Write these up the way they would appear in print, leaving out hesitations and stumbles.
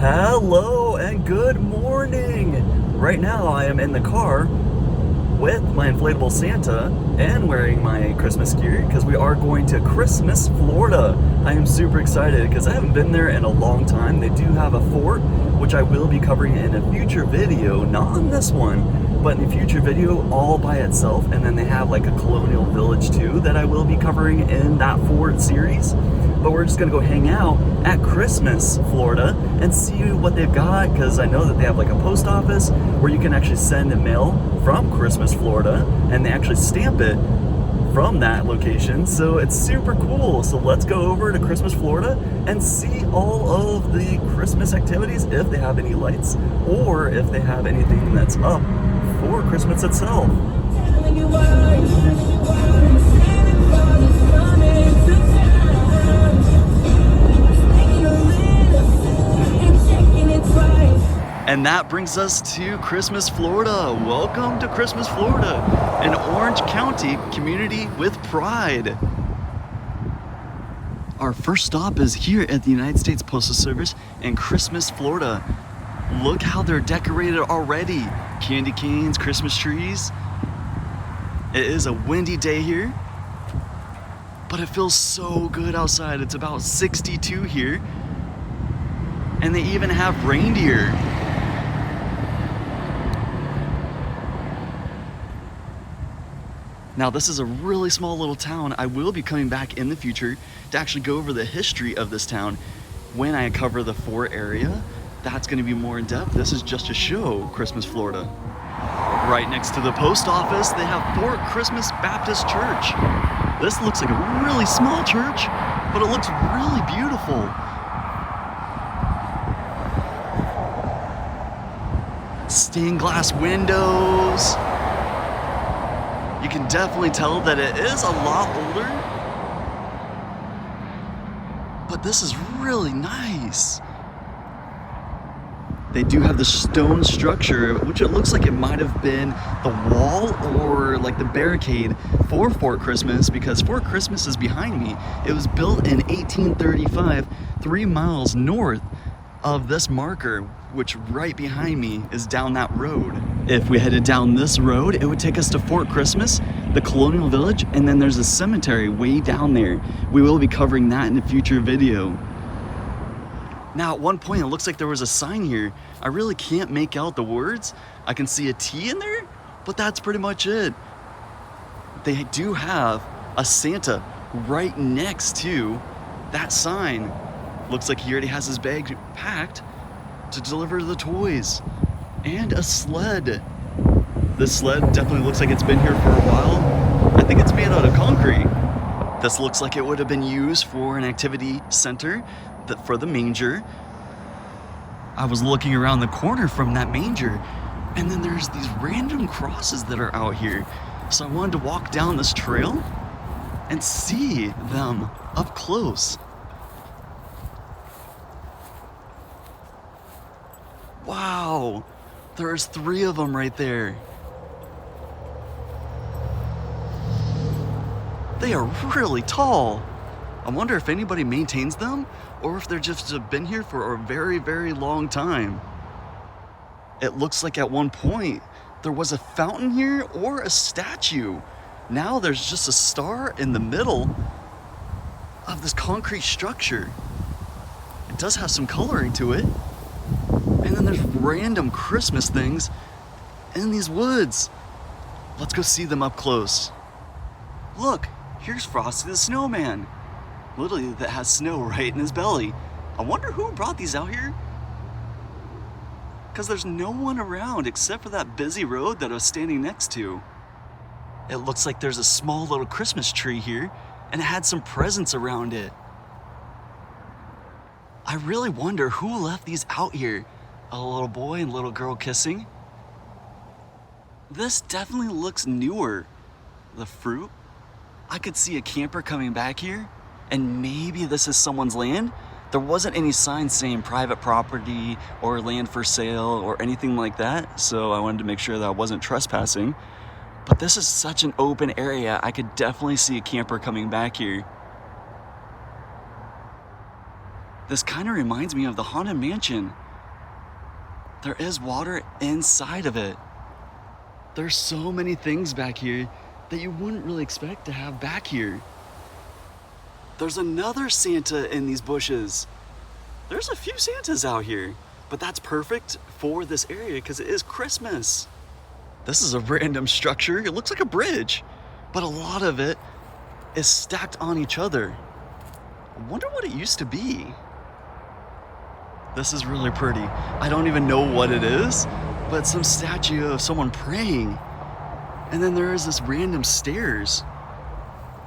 Hello and good morning! Right now I am in the car with my inflatable Santa and wearing my Christmas gear because we are going to Christmas, Florida. I am super excited because I haven't been there in a long time. They do have a fort, which I will be covering in a future video, not on this one, but in a future video all by itself. And then they have like a colonial village too that I will be covering in that fort series. But we're just gonna go hang out at Christmas, Florida and see what they've got, because I know that they have like a post office where you can actually send a mail from Christmas, Florida, and they actually stamp it from that location. So it's super cool. So let's go over to Christmas, Florida and see all of the Christmas activities, if they have any lights or if they have anything that's up for Christmas itself. And that brings us to Christmas, Florida. Welcome to Christmas, Florida, an Orange County community with pride. Our first stop is here at the United States Postal Service in Christmas, Florida. Look how they're decorated already. Candy canes, Christmas trees. It is a windy day here, but it feels so good outside. It's about 62 here, and they even have reindeer. Now this is a really small little town. I will be coming back in the future to actually go over the history of this town when I cover the fort area. That's gonna be more in depth. This is just to show Christmas, Florida. Right next to the post office, they have Fort Christmas Baptist Church. This looks like a really small church, but it looks really beautiful. Stained glass windows. You can definitely tell that it is a lot older, but this is really nice. They do have the stone structure, which it looks like it might have been the wall or like the barricade for Fort Christmas, because Fort Christmas is behind me. It was built in 1835, 3 miles north of this marker, which right behind me is down that road. If we headed down this road, it would take us to Fort Christmas, the colonial village, and then there's a cemetery way down there. We will be covering that in a future video. Now at one point it looks like there was a sign here. I really can't make out the words. I can see a T in there, but that's pretty much it. They do have a Santa right next to that sign. Looks like he already has his bag packed to deliver the toys. And a sled. This sled definitely looks like it's been here for a while. I think it's made out of concrete. This looks like it would have been used for an activity center for the manger. I was looking around the corner from that manger, and then there's these random crosses that are out here. So I wanted to walk down this trail and see them up close. Wow, there's 3 of them right there. They are really tall. I wonder if anybody maintains them or if they're just been here for a very, very long time. It looks like at one point there was a fountain here or a statue. Now there's just a star in the middle of this concrete structure. It does have some coloring to it. And then there's random Christmas things in these woods. Let's go see them up close. Look, here's Frosty the Snowman. Literally, that has snow right in his belly. I wonder who brought these out here? Because there's no one around except for that busy road that I was standing next to. It looks like there's a small little Christmas tree here, and it had some presents around it. I really wonder who left these out here. A little boy and little girl kissing. This definitely looks newer. The fruit. I could see a camper coming back here, and maybe this is someone's land. There wasn't any sign saying private property or land for sale or anything like that, so I wanted to make sure that I wasn't trespassing. But this is such an open area, I could definitely see a camper coming back here. This kind of reminds me of the Haunted Mansion. there is water inside of it. There's so many things back here that you wouldn't really expect to have back here. There's another Santa in these bushes. There's a few Santas out here, but that's perfect for this area because it is Christmas. This is a random structure. It looks like a bridge, but a lot of it is stacked on each other. I wonder what it used to be. This is really pretty. I don't even know what it is, but it's some statue of someone praying. And then there is this random stairs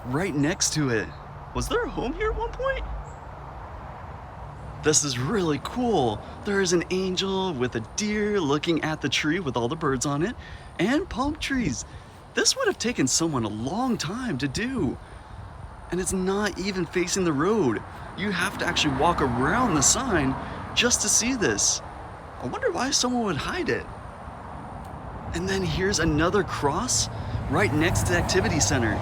right next to it. Was there a home here at one point? This is really cool. There is an angel with a deer looking at the tree with all the birds on it, and palm trees. This would have taken someone a long time to do. And it's not even facing the road. You have to actually walk around the sign just to see this. I wonder why someone would hide it. And then here's another cross right next to the activity center.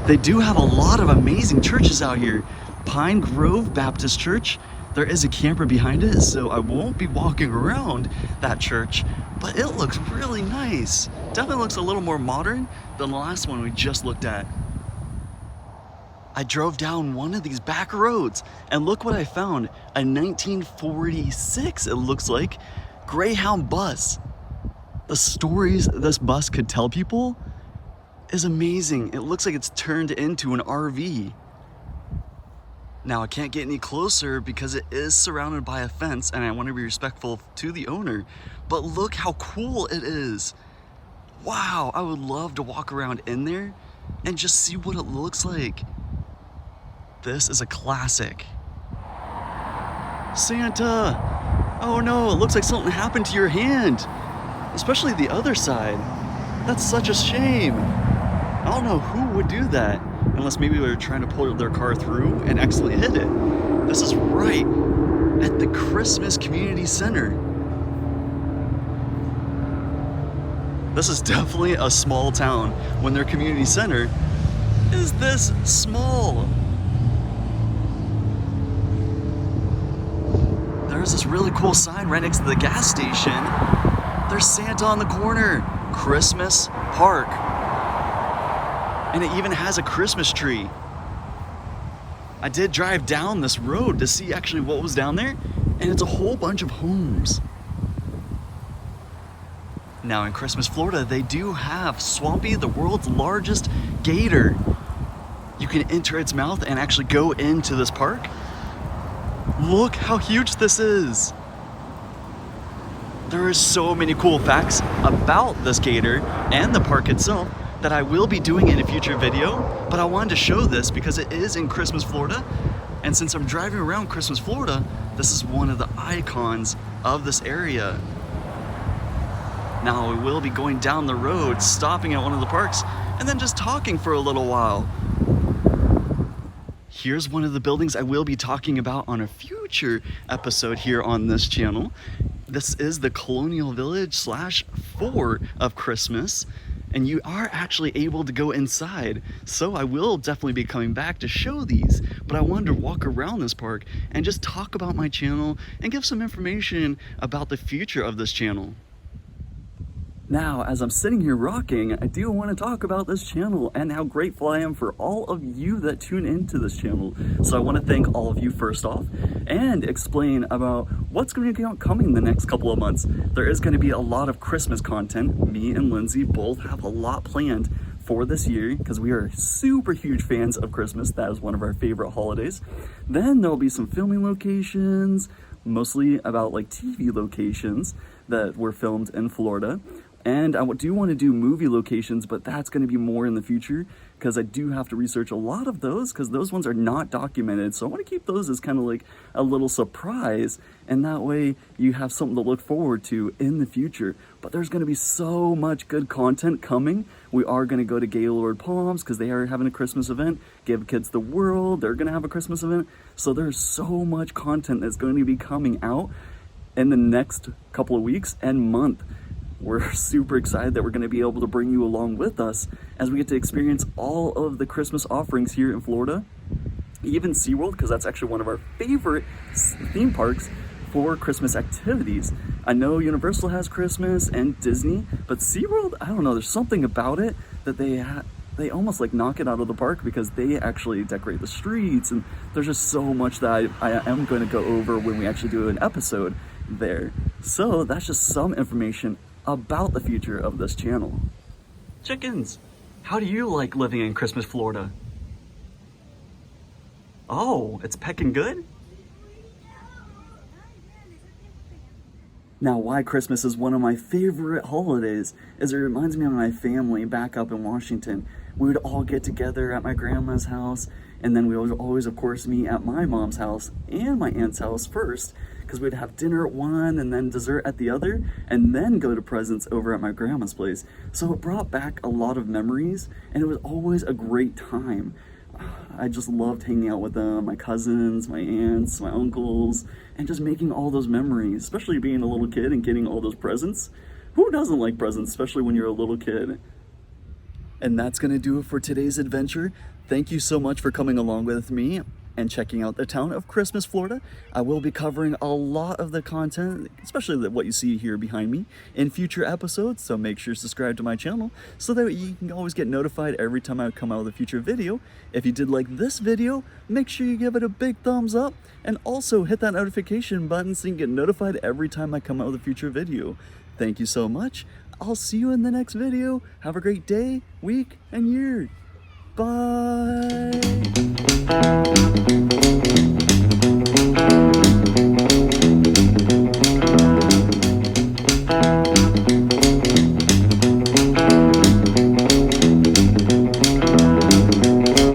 They do have a lot of amazing churches out here. Pine Grove Baptist Church. There is a camper behind it, so I won't be walking around that church, but it looks really nice. Definitely looks a little more modern than the last one we just looked at. I drove down one of these back roads and look what I found. A 1946, it looks like, Greyhound bus. The stories this bus could tell people is amazing. It looks like it's turned into an RV. Now I can't get any closer because it is surrounded by a fence and I want to be respectful to the owner, but look how cool it is. Wow, I would love to walk around in there and just see what it looks like. This is a classic. Santa! Oh no, it looks like something happened to your hand. Especially the other side. That's such a shame. I don't know who would do that, unless maybe they were trying to pull their car through and accidentally hit it. This is right at the Christmas Community Center. This is definitely a small town when their community center is this small. There's this really cool sign right next to the gas station. There's Santa on the corner, Christmas Park. And it even has a Christmas tree. I did drive down this road to see actually what was down there, and it's a whole bunch of homes. Now in Christmas, Florida, they do have Swampy, the world's largest gator. You can enter its mouth and actually go into this park. Look how huge this is. There are so many cool facts about this gator and the park itself that I will be doing in a future video, but I wanted to show this because it is in Christmas, Florida. And since I'm driving around Christmas, Florida, this is one of the icons of this area. Now we will be going down the road, stopping at one of the parks, and then just talking for a little while. Here's one of the buildings I will be talking about on a future episode here on this channel. This is the Colonial Village / Fort of Christmas, and you are actually able to go inside. So I will definitely be coming back to show these, but I wanted to walk around this park and just talk about my channel and give some information about the future of this channel. Now, as I'm sitting here rocking, I do want to talk about this channel and how grateful I am for all of you that tune into this channel. So I want to thank all of you first off and explain about what's going to be coming the next couple of months. There is going to be a lot of Christmas content. Me and Lindsay both have a lot planned for this year because we are super huge fans of Christmas. That is one of our favorite holidays. Then there'll be some filming locations, mostly about like TV locations that were filmed in Florida. And I do want to do movie locations, but that's going to be more in the future because I do have to research a lot of those because those ones are not documented. So I want to keep those as kind of like a little surprise, and that way you have something to look forward to in the future. But there's going to be so much good content coming. We are going to go to Gaylord Palms because they are having a Christmas event. Give Kids the World, they're going to have a Christmas event. So there's so much content that's going to be coming out in the next couple of weeks and month. We're super excited that we're going to be able to bring you along with us as we get to experience all of the Christmas offerings here in Florida. Even SeaWorld, because that's actually one of our favorite theme parks for Christmas activities. I know Universal has Christmas and Disney, but SeaWorld, I don't know, there's something about it that they almost like knock it out of the park because they actually decorate the streets, and there's just so much that I am going to go over when we actually do an episode there. So that's just some information about the future of this channel. Chickens, how do you like living in Christmas Florida? Oh, it's pecking good? Now, why Christmas is one of my favorite holidays is it reminds me of my family back up in Washington. We would all get together at my grandma's house, and then we would always, of course, meet at my mom's house and my aunt's house first, because we'd have dinner at one and then dessert at the other, and then go to presents over at my grandma's place. So it brought back a lot of memories, and it was always a great time. I just loved hanging out with them, my cousins, my aunts, my uncles, and just making all those memories, especially being a little kid and getting all those presents. Who doesn't like presents, especially when you're a little kid? And that's going to do it for today's adventure. Thank you so much for coming along with me and checking out the town of Christmas, Florida. I will be covering a lot of the content, especially what you see here behind me, in future episodes, so make sure to subscribe to my channel so that you can always get notified every time I come out with a future video. If you did like this video, make sure you give it a big thumbs up, and also hit that notification button so you can get notified every time I come out with a future video. Thank you so much. I'll see you in the next video. Have a great day, week, and year. Bye.